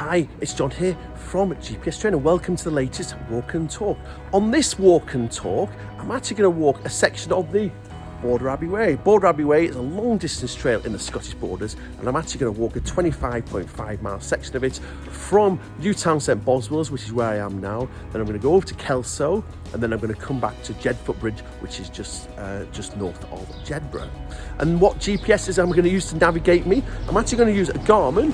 Hi, it's John here from GPS Trainer. Welcome to the latest Walk and Talk. On this Walk and Talk, I'm actually going to walk a section of the Border Abbey Way. Border Abbey Way is a long distance trail in the Scottish borders, and I'm actually going to walk a 25.5 mile section of it from Newtown St Boswells, which is where I am now. Then I'm going to go over to Kelso, and then I'm going to come back to Jedfoot Bridge, which is just north of Jedburgh. And what GPSs I'm going to use to navigate me? I'm actually going to use a Garmin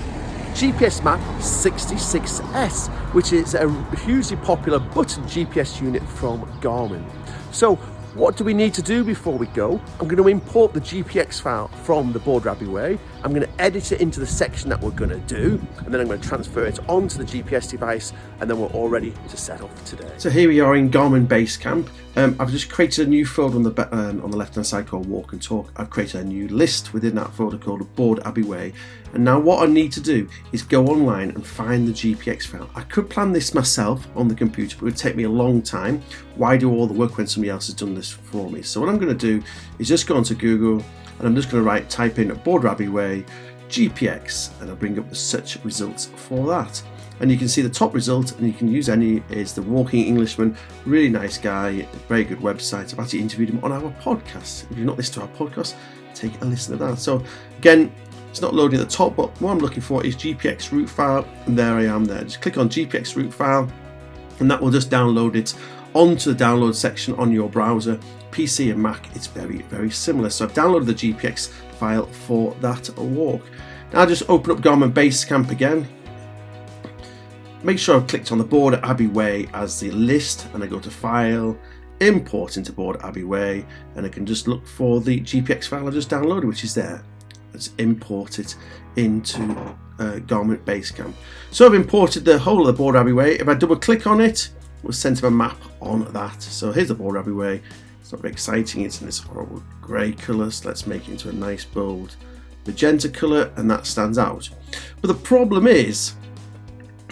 GPSMAP 66s, which is a hugely popular button GPS unit from Garmin. So what do we need to do before we go? I'm going to import the GPX file from the Border Abbey Way. I'm going to edit it into the section that we're going to do, and then I'm going to transfer it onto the GPS device, and then we're all ready to set off today. So here we are in Garmin BaseCamp. I've just created a new folder on the left-hand side called Walk and Talk. I've created a new list within that folder called Border Abbey Way. And now what I need to do is go online and find the GPX file. I could plan this myself on the computer, but it would take me a long time. Why do all the work when somebody else has done this for me? So what I'm going to do is just go onto Google, and I'm just going to type in Border Abbey Way GPX, and I'll bring up the search results for that. And you can see the top result, and you can use any, is the Walking Englishman. Really nice guy, very good website. I've actually interviewed him on our podcast. If you've not listened to our podcast, take a listen to that. So again, it's not loading at the top, but what I'm looking for is GPX route file, and there I am there. Just click on GPX route file, and that will just download it onto the download section on your browser. PC and Mac, it's very, very similar. So I've downloaded the GPX file for that walk. Now I'll just open up Garmin BaseCamp again. Make sure I've clicked on the Border Abbey Way as the list, and I go to File, Import into Border Abbey Way, and I can just look for the GPX file I just downloaded, which is there. Let's import it into Garmin BaseCamp. So I've imported the whole of the Border Abbey Way. If I double click on it, we'll send to a map on that. So here's the Border Abbey Way. It's not very exciting, it's in this horrible grey colour, so let's make it into a nice bold magenta colour, and that stands out. But the problem is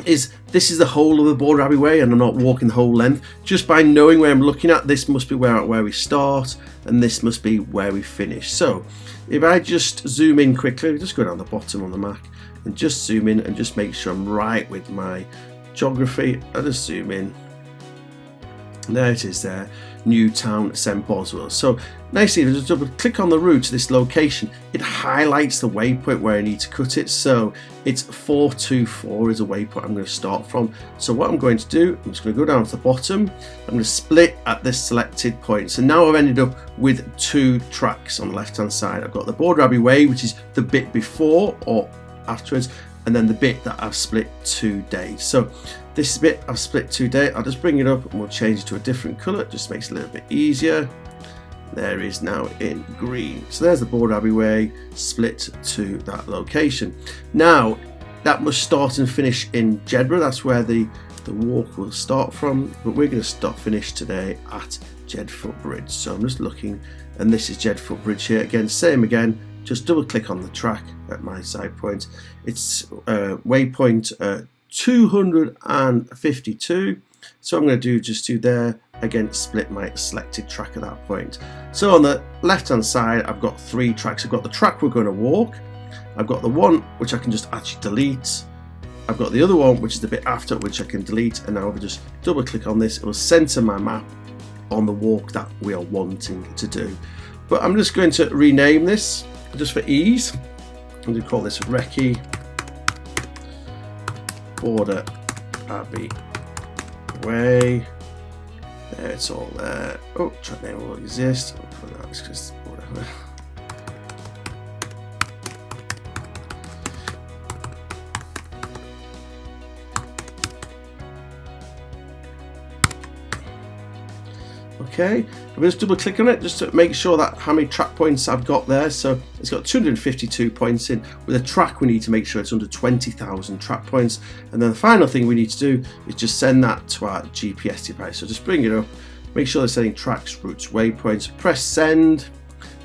this is the whole of the Border Abbey Way, and I'm not walking the whole length. Just by knowing where I'm looking at, this must be where we start, and this must be where we finish. So if I just zoom in quickly, just go down the bottom on the Mac and just zoom in and just make sure I'm right with my geography. I'll just zoom in. There it is there, Newtown St Boswells. So nicely, if I just double click on the route to this location, it highlights the waypoint where I need to cut it. So it's 424 is a waypoint I'm going to start from. So what I'm going to do, I'm just going to go down to the bottom. I'm going to split at this selected point. So now I've ended up with two tracks on the left hand side. I've got the Border Abbey Way, which is the bit before or afterwards, and then the bit that I've split 2 days. So this is a bit I've split 2 days. I'll just bring it up and we'll change it to a different colour. It just makes it a little bit easier. There it is now in green. So there's the Border Abbey Way split to that location. Now that must start and finish in Jedburgh. That's where the walk will start from, but we're going to start finish today at Jedfoot Bridge. So I'm just looking, and this is Jedfoot Bridge here. Again, same again. Just double click on the track at my side point. It's waypoint 252. So I'm going to do there, again split my selected track at that point. So on the left hand side I've got 3 tracks. I've got the track we're going to walk, I've got the one which I can just actually delete, I've got the other one which is the bit after which I can delete, and now if I just double click on this, it will center my map on the walk that we are wanting to do. But I'm just going to rename this just for ease. I'm going to call this Recce Border Abbey Way. There, it's all there. Oh, track name will exist. Okay, I'm just double click on it just to make sure that how many track points I've got there. So it's got 252 points in. With a track, we need to make sure it's under 20,000 track points. And then the final thing we need to do is just send that to our GPS device. So just bring it up, make sure they're setting tracks, routes, waypoints, press send,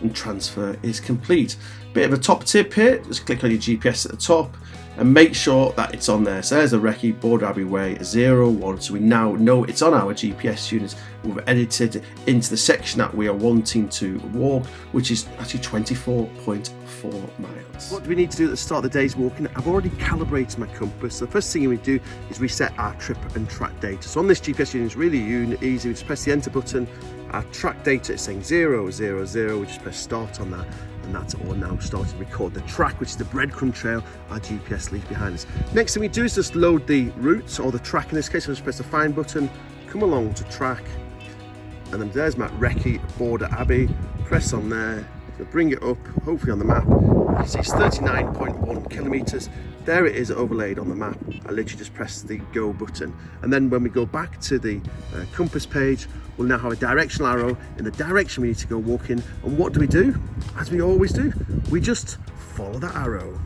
and transfer is complete. Bit of a top tip here, just click on your GPS at the top. and make sure that it's on there. So there's the recce, Border Abbey Way 01. So we now know it's on our GPS unit. We've edited into the section that we are wanting to walk, which is actually 24.4 miles. What do we need to do at the start of the day's walking? I've already calibrated my compass. So the first thing we do is reset our trip and track data. So on this GPS unit, it's really easy. We just press the enter button. Our track data is saying 000. We just press start on that, and that's all now started to record the track, which is the breadcrumb trail our GPS leaves behind us. Next thing we do is just load the routes, or the track in this case. So just press the find button, come along to track, and then there's my recce, Border Abbey. Press on there, so bring it up, hopefully on the map. You see it's 39.1 kilometers. There it is overlaid on the map. I literally just press the go button, and then when we go back to the compass page, we'll now have a directional arrow in the direction we need to go walking. And what do? As we always do, we just follow that arrow.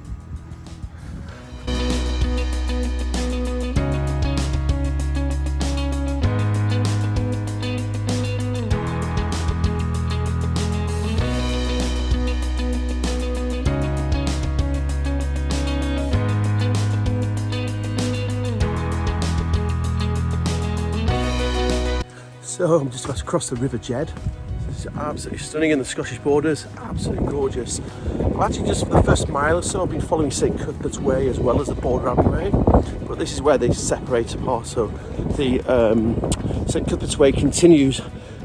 So I'm just about to cross the River Jed. This is absolutely stunning in the Scottish borders, absolutely gorgeous. I've actually just for the first mile or so I've been following St Cuthbert's Way as well as the Border Abbey Way, but this is where they separate apart. So the St Cuthbert's Way continues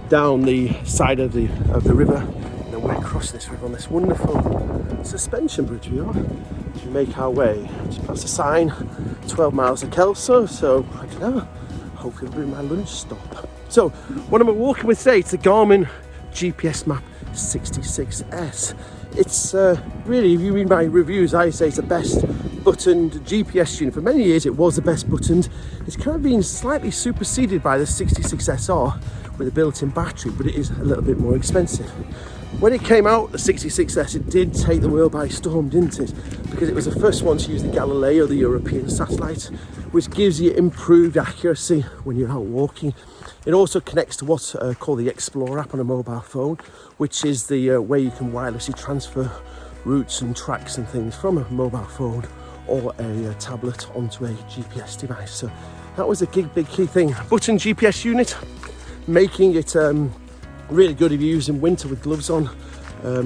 down the side of the river, and then we're crossing this river on this wonderful suspension bridge we are. As we make our way just past the sign, 12 miles to Kelso, so I don't know, hopefully it'll be my lunch stop. So what am I walking with today? It's the Garmin GPSMAP 66s. It's really, if you read my reviews, I say it's the best buttoned GPS unit. For many years it was the best buttoned. It's kind of been slightly superseded by the 66SR with a built-in battery, but it is a little bit more expensive. When it came out, the 66s, it did take the world by storm, didn't it? Because it was the first one to use the Galileo, the European satellite, which gives you improved accuracy when you're out walking. It also connects to what's called the Explorer app on a mobile phone, which is the way you can wirelessly transfer routes and tracks and things from a mobile phone or a tablet onto a GPS device. So that was a big key thing. Button GPS unit, making it really good if you use in winter with gloves on.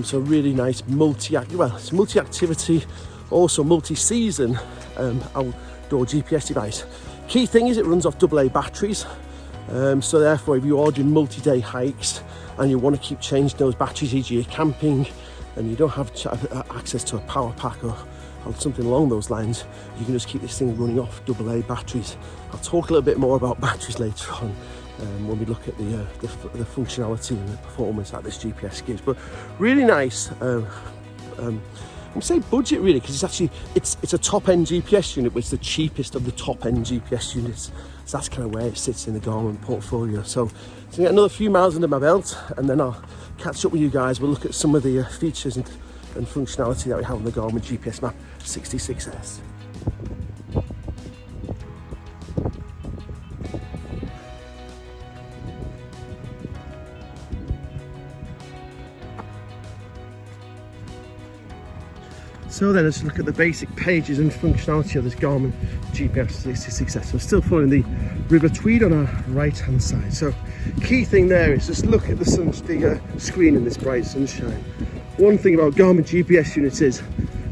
So really nice it's multi-activity, also multi-season outdoor GPS device. Key thing is it runs off AA batteries. So therefore, if you are doing multi-day hikes and you want to keep changing those batteries, e.g. you're camping and you don't have access to a power pack or something along those lines, you can just keep this thing running off AA batteries. I'll talk a little bit more about batteries later on when we look at the functionality and the performance that this GPS gives. But really nice. I'm saying budget really, because it's a top-end GPS unit, which is the cheapest of the top-end GPS units. So that's kind of where it sits in the Garmin portfolio. So I get another few miles under my belt, and then I'll catch up with you guys. We'll look at some of the features and functionality that we have on the Garmin GPSMAP 66s. So then let's look at the basic pages and functionality of this Garmin GPS 66s. So we're still following the River Tweed on our right hand side. So key thing there is just look at the screen in this bright sunshine. One thing about Garmin GPS units is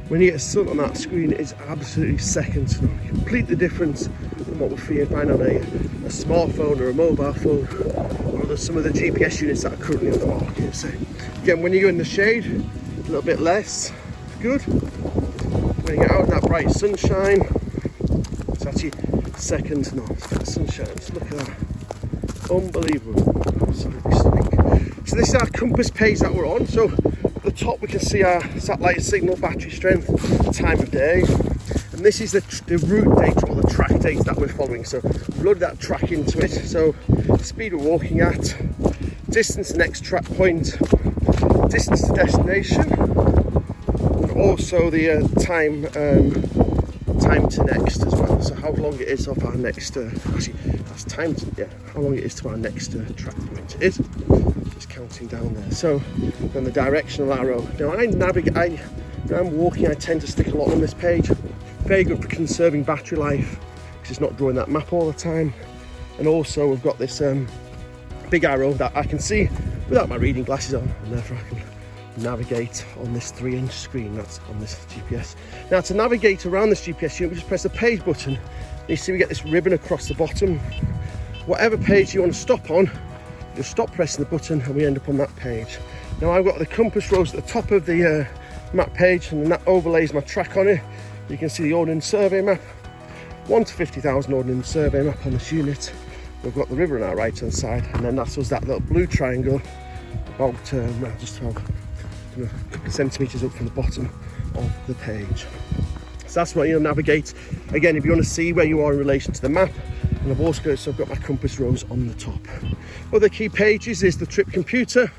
when you get sun on that screen, it's absolutely second to none. Completely different from what we find on a smartphone or a mobile phone, or some of the GPS units that are currently on the market. So again, when you go in the shade, a little bit less good. When you get out in that bright sunshine, it's actually second to none. The sunshine, just look at that, unbelievable, absolutely stunning. So this is our compass page that we're on. So at the top we can see our satellite signal, battery strength, time of day, and this is the route data or the track data that we're following. So we've loaded that track into it. So the speed we're walking at, distance to next track point, distance to destination, also the time to next as well. So how long it is off our next actually that's time to, yeah, how long it is to our next track point is just counting down there. So then the directional arrow. Now when I'm walking, I tend to stick a lot on this page. Very good for conserving battery life because it's not drawing that map all the time. And also we've got this big arrow that I can see without my reading glasses on, and therefore I can navigate on this 3-inch screen that's on this GPS. Now to navigate around this GPS unit, we just press the page button. You see we get this ribbon across the bottom. Whatever page you want to stop on, just stop pressing the button and we end up on that page. Now I've got the compass rose at the top of the map page, and then that overlays my track on it. You can see the Ordnance Survey map, 1 to 50,000 Ordnance Survey map on this unit. We've got the river on our right hand side, and then that's us, that little blue triangle about just about a couple of centimetres up from the bottom of the page. So that's what you'll navigate. Again, if you want to see where you are in relation to the map, and I've also got my compass rose on the top. Other key pages is the trip computer.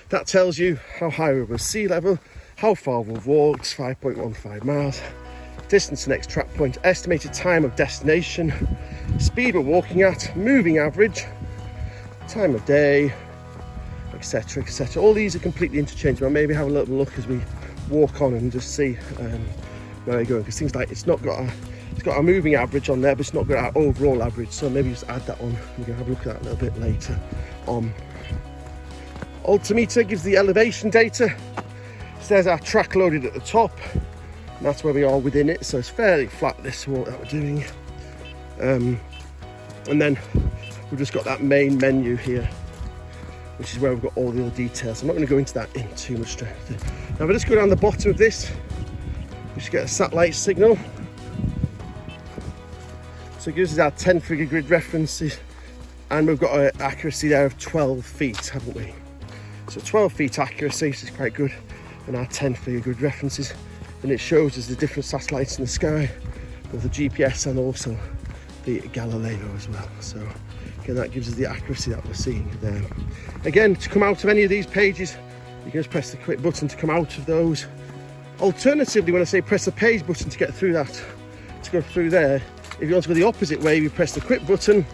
That tells you how high we're above sea level, how far we've walked, 5.15 miles, distance to next track point, estimated time of destination, speed we're walking at, moving average, time of day, etc, etc. All these are completely interchangeable. I'll maybe have a little look as we walk on and just see where we're going, because things like it's got a moving average on there, but it's not got our overall average, so maybe just add that on. We're going to have a look at that a little bit later on. Altimeter gives the elevation data. So there's our track loaded at the top, and that's where we are within it, so it's fairly flat, this walk that we're doing. And then we've just got that main menu here, which is where we've got all the other details. I'm not going to go into that in too much depth. Now if I just go down the bottom of this, we should get a satellite signal. So it gives us our 10-figure grid references, and we've got an accuracy there of 12 feet, haven't we? So 12 feet accuracy, which is quite good, and our 10-figure grid references. And it shows us the different satellites in the sky, both the GPS and also the Galileo as well. So again, that gives us the accuracy that we're seeing there. Again, to come out of any of these pages, you can just press the quick button to come out of those. Alternatively, when I say press the page button to get through that, to go through there, if you want to go the opposite way, you press the quick button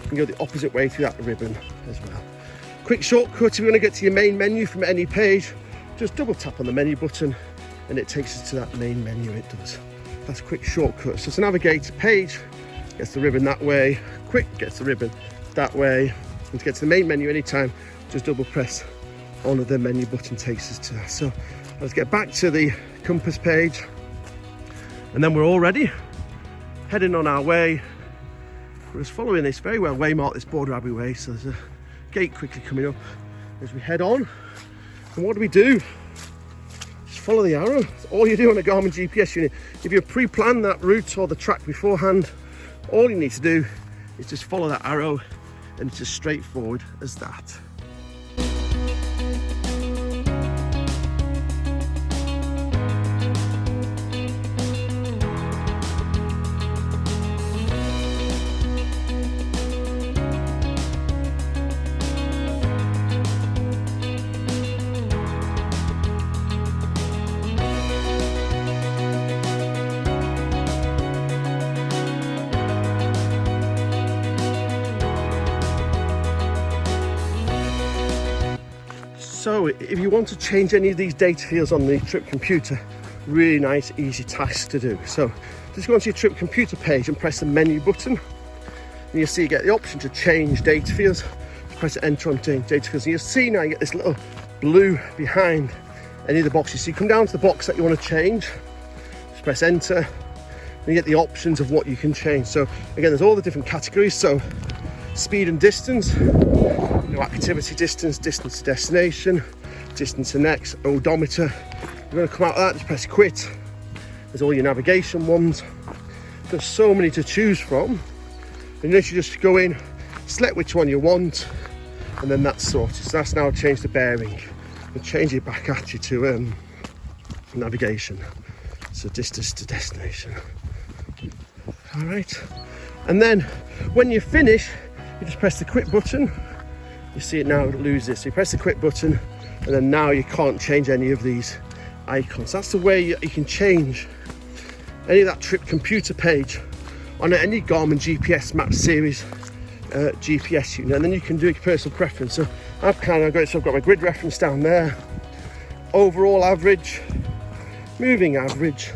and go the opposite way through that ribbon as well. Quick shortcut, if you want to get to your main menu from any page, just double tap on the menu button and it takes us to that main menu. It does. That's a quick shortcut. So to navigate a page, gets the ribbon that way, quick gets the ribbon that way, and to get to the main menu anytime, just double press on the menu button, takes us to that. So let's get back to the compass page, and then we're all ready, heading on our way. We're just following this very well waymarked, this Border Abbey Way, so there's a gate quickly coming up as we head on. And what do? Just follow the arrow. That's all you do on a Garmin GPS unit. If you pre-plan that route or the track beforehand, all you need to do is just follow that arrow, and it's as straightforward as that. So if you want to change any of these data fields on the trip computer, really nice, easy task to do. So just go onto your trip computer page and press the menu button, and you'll see you get the option to change data fields. Just press enter on change data fields, and you'll see now you get this little blue behind any of the boxes. So you come down to the box that you want to change, just press enter, and you get the options of what you can change. So again, there's all the different categories. So speed and distance, activity distance, distance to destination, distance to next, odometer. You're going to come out of that, just press quit. There's all your navigation ones. There's so many to choose from. And then you just go in, select which one you want, and then that's sorted. So that's now changed the bearing. We'll change it back at you to navigation. So distance to destination. All right. And then when you finish, you just press the quit button. You see it now, it loses. So you press the quit button, and then now you can't change any of these icons. That's the way you can change any of that trip computer page on any Garmin GPSMAP series GPS unit, and then you can do your personal preference. So I've got my grid reference down there, overall average, moving average,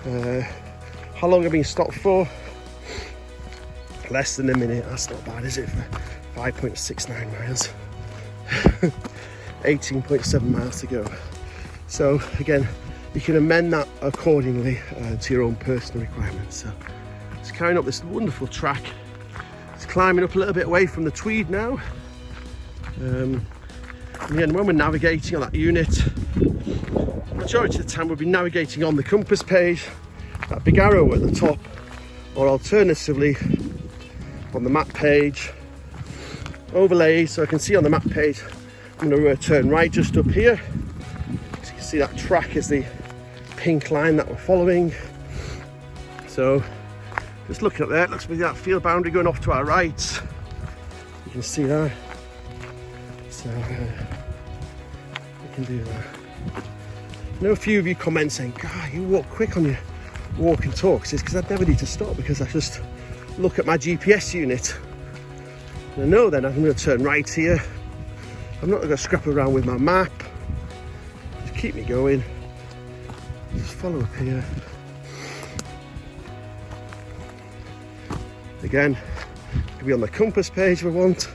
How long I've been stopped for? Less than a minute. That's not bad, is it, for 5.69 miles? 18.7 miles to go. So again, you can amend that accordingly to your own personal requirements. So it's carrying up this wonderful track. It's climbing up a little bit away from the Tweed now. And again, when we're navigating on that unit, majority of the time we'll be navigating on the compass page, that big arrow at the top, or alternatively on the map page, overlay, so I can see on the map page I'm going to turn right just up here. So you can see that track is the pink line that we're following. So just looking at that, looks like that field boundary going off to our right. You can see that. So we can do that. I know a few of you comment saying, God, you walk quick on your walk and talks. It's because I never need to stop, because I just look at my GPS unit. And I know then I'm going to turn right here. I'm not going to scrap around with my map. Just keep me going. Just follow up here. Again, could be on the compass page if I want.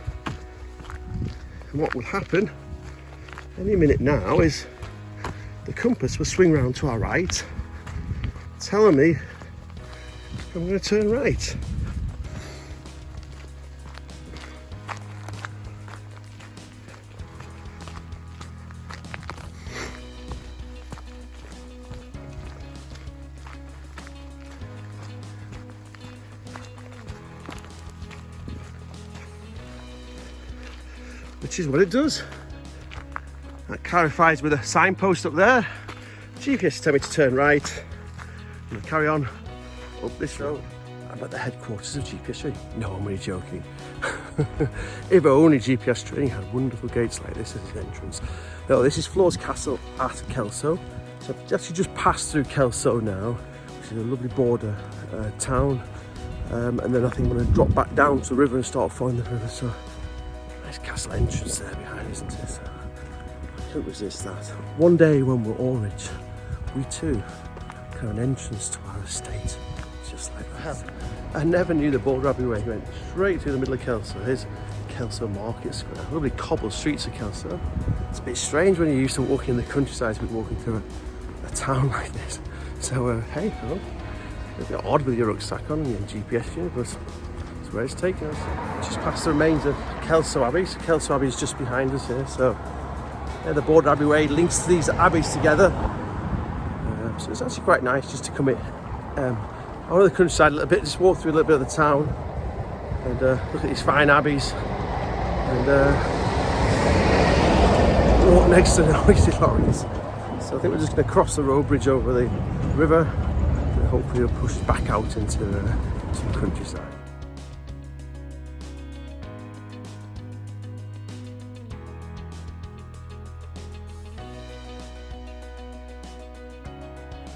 And what will happen any minute now is the compass will swing round to our right, telling me I'm going to turn right. Which is what it does. That clarifies with a signpost up there. GPS tell me to turn right. I'm going to carry on up this road. I'm at the headquarters of GPS training. No, I'm really joking. If only GPS training had wonderful gates like this as its entrance. No, this is Floor's Castle at Kelso. So I've actually just passed through Kelso now, which is a lovely border town. And then I think I'm going to drop back down to the river and start following the river. So nice castle entrance there behind, isn't it? So I couldn't resist that. One day when we're all rich, we too can have an entrance to our estate, just like that. I never knew the Border Abbey Way went straight through the middle of Kelso. Here's Kelso Market Square. Lovely cobbled streets of Kelso. It's a bit strange when you're used to walking in the countryside to be walking through a town like this. So hey, well, a bit odd with your rucksack on and your GPS unit, but it's where it's taking us. Just past the remains of Kelso Abbey. So Kelso Abbey is just behind us here. So yeah, the Border Abbey Way links to these abbeys together. So it's actually quite nice just to come in out of the countryside a little bit, just walk through a little bit of the town and look at these fine abbeys and walk next to the noisy lorries. So I think we're just going to cross the road bridge over the river and hopefully it'll push back out into some countryside.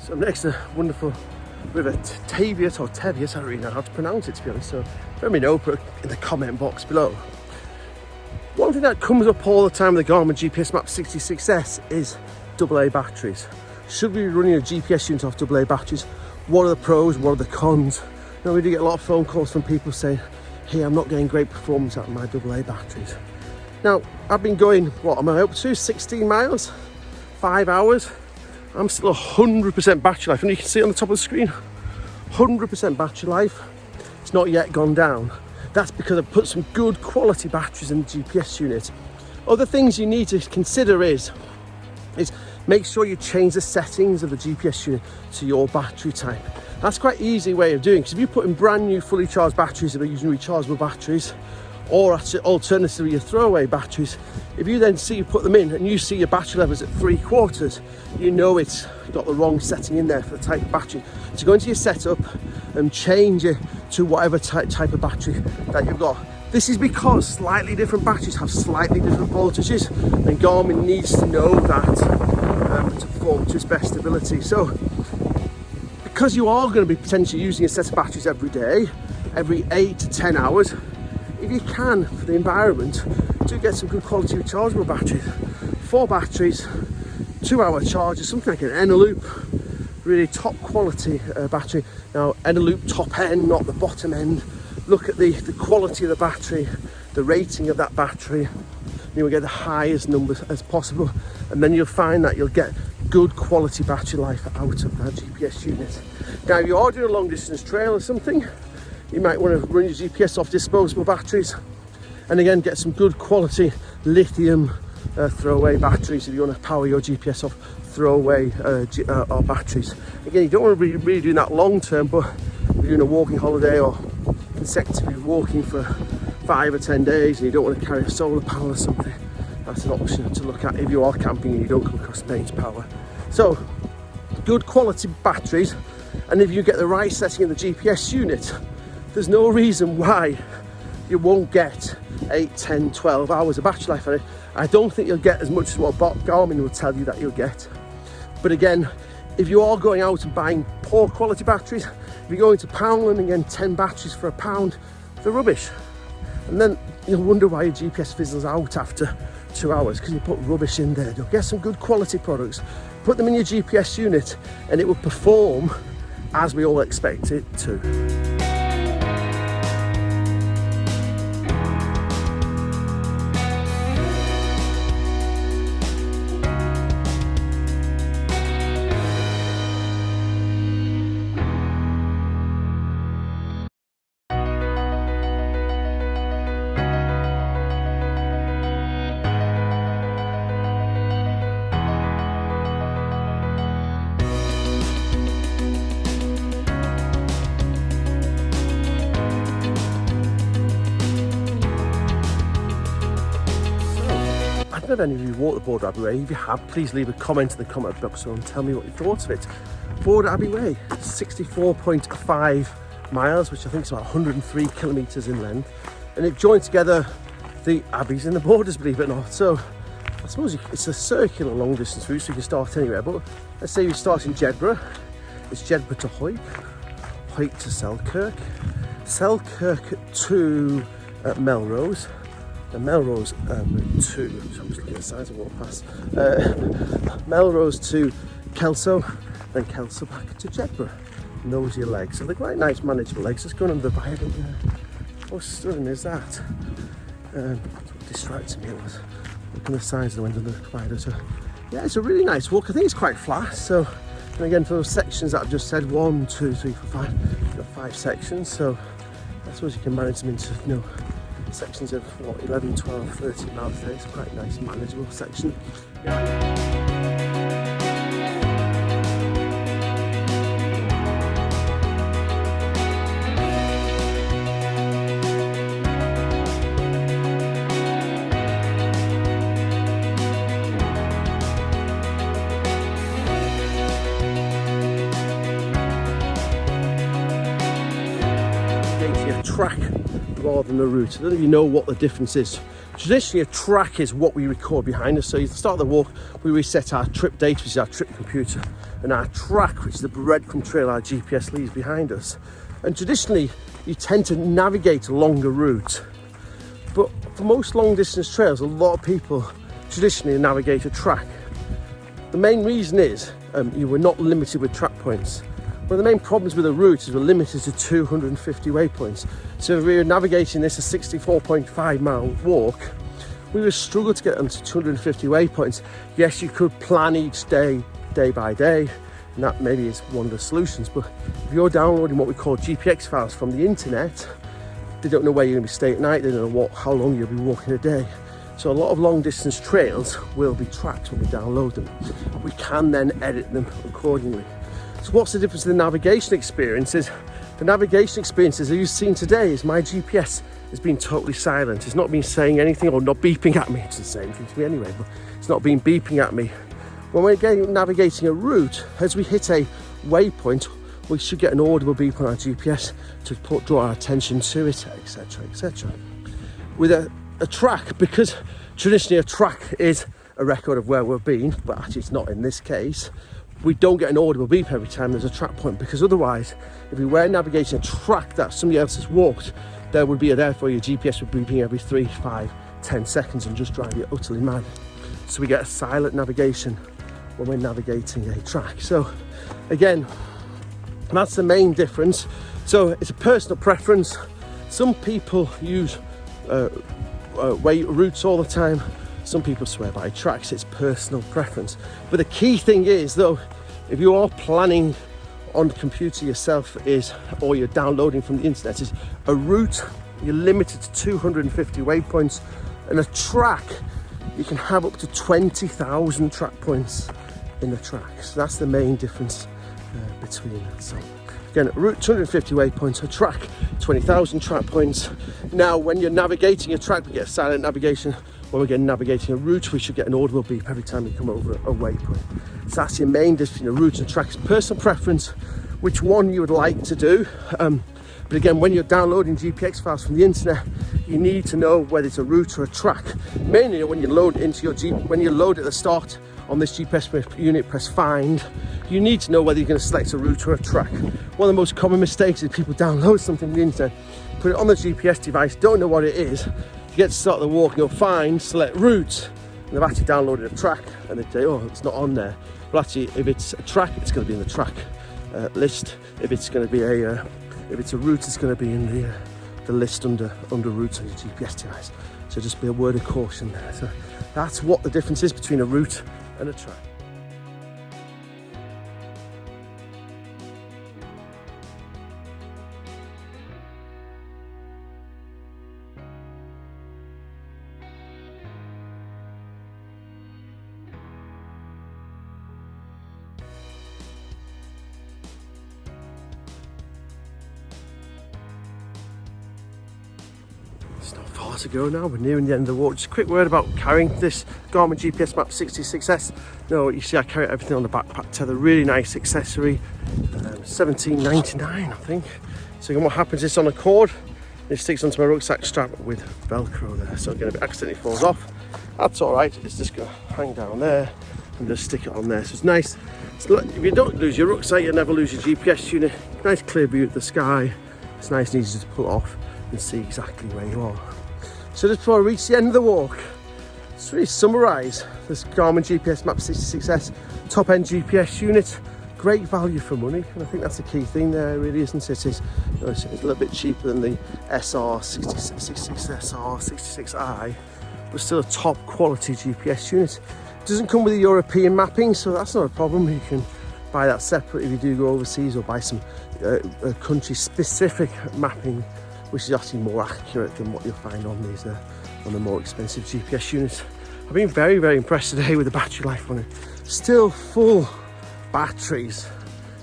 So I'm next to a wonderful river, Teviot or Teviot, I don't really know how to pronounce it, to be honest, so let me know, put it in the comment box below. One thing that comes up all the time with the Garmin GPSMAP 66s is AA batteries. Should we be running a GPS unit off AA batteries? What are the pros, what are the cons? You know, we do get a lot of phone calls from people saying, hey, I'm not getting great performance out of my AA batteries. Now, I've been going, what am I up to, 16 miles, 5 hours. I'm still 100% battery life, and you can see on the top of the screen, 100% battery life. It's not yet gone down. That's because I've put some good quality batteries in the GPS unit. Other things you need to consider is make sure you change the settings of the GPS unit to your battery type. That's quite an easy way of doing, because if you put in brand new fully charged batteries that are using rechargeable batteries, or actually alternatively your throwaway batteries, if you then see you put them in and you see your battery levels at 3/4, you know it's got the wrong setting in there for the type of battery. So go into your setup and change it to whatever type of battery that you've got. This is because slightly different batteries have slightly different voltages, and Garmin needs to know that to perform to its best ability. So because you are going to be potentially using a set of batteries every day, every 8 to 10 hours, if you can, for the environment, do get some good quality rechargeable batteries. 4 batteries, 2-hour charges, something like an Eneloop, really top quality battery. Now, Eneloop top end, not the bottom end. Look at the quality of the battery, the rating of that battery. You will get the highest numbers as possible, and then you'll find that you'll get good quality battery life out of that GPS unit. Now, if you are doing a long distance trail or something, you might want to run your GPS off disposable batteries, and again get some good quality lithium throwaway batteries if you want to power your GPS off throwaway batteries. Again, you don't want to be really doing that long term, but if you're doing a walking holiday or consecutively walking for 5 or 10 days and you don't want to carry a solar power or something, that's an option to look at if you are camping and you don't come across mains power. So good quality batteries, and if you get the right setting in the GPS unit, there's no reason why you won't get 8, 10, 12 hours of battery life on it. I don't think you'll get as much as what Garmin will tell you that you'll get. But again, if you are going out and buying poor quality batteries, if you're going to Poundland and getting 10 batteries for £1, they're rubbish. And then you'll wonder why your GPS fizzles out after 2 hours, because you put rubbish in there. You'll get some good quality products, put them in your GPS unit, and it will perform as we all expect it to. I don't know if any of you walk the Border Abbey Way. If you have, please leave a comment in the comment box and tell me what you thought of it. Border Abbey Way, 64.5 miles, which I think is about 103 kilometres in length, and it joins together the abbeys and the borders, believe it or not. So I suppose it's a circular long distance route, so you can start anywhere, but let's say you start in Jedburgh. It's Jedburgh to Hoyk, Hoyk to Selkirk, Selkirk to Melrose, and Melrose to, so I'm just looking at the size of what past, Melrose to Kelso, then Kelso back to Jedburgh. And those are your legs. So they're quite nice, manageable legs. Let's go under the viaduct there. How stunning is that? What distracted me was looking at the size of the window of the viaduct. So yeah, it's a really nice walk. I think it's quite flat. So, and again, for those sections that I've just said, 1, 2, 3, 4, 5, you've got 5 sections. So I suppose you can manage them into, you know, sections of what, 11, 12, 13 miles a day. It's quite a nice, manageable section. Track rather than a route. I don't know if you know what the difference is. Traditionally, a track is what we record behind us. So at the start of the walk, we reset our trip date, which is our trip computer, and our track, which is the breadcrumb trail our GPS leaves behind us. And traditionally, you tend to navigate a longer route. But for most long distance trails, a lot of people traditionally navigate a track. The main reason is you were not limited with track points. One of the main problems with a route is we're limited to 250 waypoints. So if we were navigating this a 64.5 mile walk, we would struggle to get onto 250 waypoints. Yes, you could plan each day, day by day, and that maybe is one of the solutions. But if you're downloading what we call GPX files from the internet, they don't know where you're going to be staying at night, they don't know how long you'll be walking a day. So a lot of long distance trails will be tracked when we download them. We can then edit them accordingly. So what's the difference in the navigation experiences? The navigation experiences that you've seen today is my GPS has been totally silent. It's not been saying anything or not beeping at me. It doesn't say anything to me anyway, but it's not been beeping at me. When we're navigating a route, as we hit a waypoint, we should get an audible beep on our GPS to draw our attention to it, etc, etc. With a track, because traditionally a track is a record of where we've been, but actually it's not in this case, we don't get an audible beep every time there's a track point, because otherwise, if we were navigating a track that somebody else has walked, there would be therefore your GPS would be beeping every 3, 5, 10 seconds and just drive you utterly mad. So we get a silent navigation when we're navigating a track. So again, that's the main difference. So it's a personal preference. Some people use weight routes all the time. Some people swear by tracks. It's personal preference. But the key thing is though, if you are planning on the computer yourself or you're downloading from the internet, is a route, you're limited to 250 waypoints, and a track, you can have up to 20,000 track points in the track. So that's the main difference between that. So again, a route 250 waypoints, a track 20,000 track points. Now when you're navigating a track, we get a silent navigation. When we're navigating a route, we should get an audible beep every time we come over a waypoint. So that's your main difference between a route and a track. It's personal preference which one you would like to do. But again, when you're downloading GPX files from the internet, you need to know whether it's a route or a track. Mainly when you load into your when you load at the start on this GPS unit, press find, you need to know whether you're going to select a route or a track. One of the most common mistakes is people download something from the internet, put it on the GPS device, don't know what it is. You get to start the walk and you'll find, select route, and they've actually downloaded a track and they say, oh, it's not on there. But actually, if it's a track, it's going to be in the track list. If it's going to be if it's a route, it's going to be in the list under routes on your GPS device. So just be a word of caution there. So that's what the difference is between a route and a track. It's not far to go now, we're nearing the end of the walk. Just a quick word about carrying this Garmin GPSMAP 66s. No, you see I carry everything on the backpack tether, really nice accessory, $17.99 I think. So again, what happens is on a cord, it sticks onto my rucksack strap with Velcro there. So again, if it accidentally falls off, that's all right, it's just going to hang down there and just stick it on there. So it's nice. If you don't lose your rucksack, you never lose your GPS unit. Nice clear view of the sky. It's nice and easy to pull off and see exactly where you are. So just before I reach the end of the walk, let's really summarise this Garmin GPSMAP 66s top-end GPS unit. Great value for money, and I think that's the key thing there, really, isn't it? It's a little bit cheaper than the SR 66 SR 66i, but still a top quality GPS unit. It doesn't come with a European mapping, so that's not a problem. You can buy that separate if you do go overseas, or buy some country-specific mapping, which is actually more accurate than what you'll find on these on the more expensive GPS units. I've been very, very impressed today with the battery life on it. Still full batteries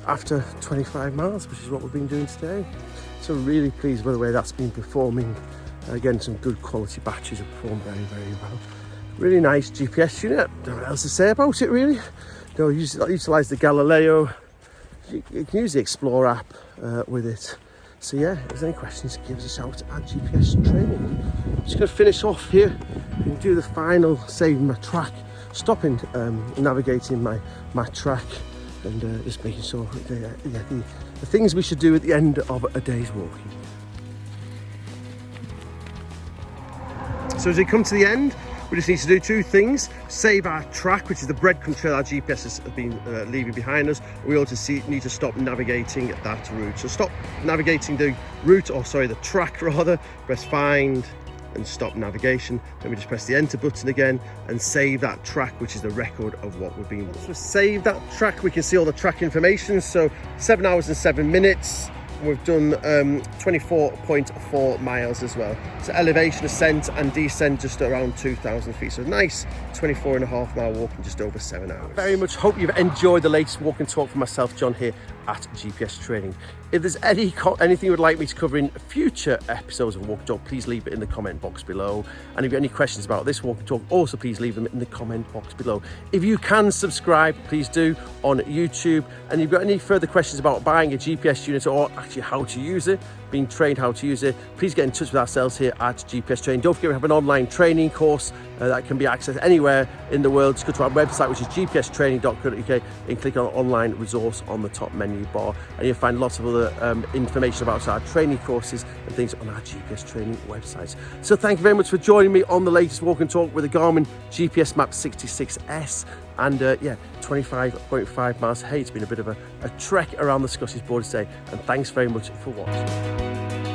after 25 miles, which is what we've been doing today. So really pleased with the way that's been performing. Again, some good quality batteries have performed very, very well. Really nice GPS unit. Don't know what else to say about it, really. You know, utilise the Galileo. You can use the Explore app with it. So yeah, if there's any questions, give us a shout at GPS Training. I'm just going to finish off here and do the final, saving my track, stopping, navigating my track, and just making sure the things we should do at the end of a day's walking. So as we come to the end, we just need to do two things: save our track, which is the breadcrumb trail our GPS has been leaving behind us. We also need to stop navigating that route. So stop navigating the route, or sorry, the track rather, press find and stop navigation. Then we just press the enter button again and save that track, which is the record of what we've been. So save that track, we can see all the track information. So 7 hours and 7 minutes. We've done 24.4 miles as well. So elevation, ascent and descent just around 2,000 feet. So nice 24.5 mile walk in just over 7 hours. Very much hope you've enjoyed the latest walk and talk from myself, John, here at GPS Training. If there's anything you would like me to cover in future episodes of Walk and Talk, please leave it in the comment box below. And if you have any questions about this Walk and Talk, also please leave them in the comment box below. If you can subscribe, please do on YouTube. And if you've got any further questions about buying a GPS unit, or actually how to use it, being trained how to use it, please get in touch with ourselves here at GPS Training. Don't forget we have an online training course that can be accessed anywhere in the world. Just go to our website, which is gpstraining.co.uk, and click on online resource on the top menu. menu bar, and you'll find lots of other information about our training courses and things on our GPS training website. So thank you very much for joining me on the latest walk and talk with the Garmin GPSMAP 66s. And yeah, 25.5 miles. Hey, it's been a bit of a trek around the Scottish border today, and thanks very much for watching.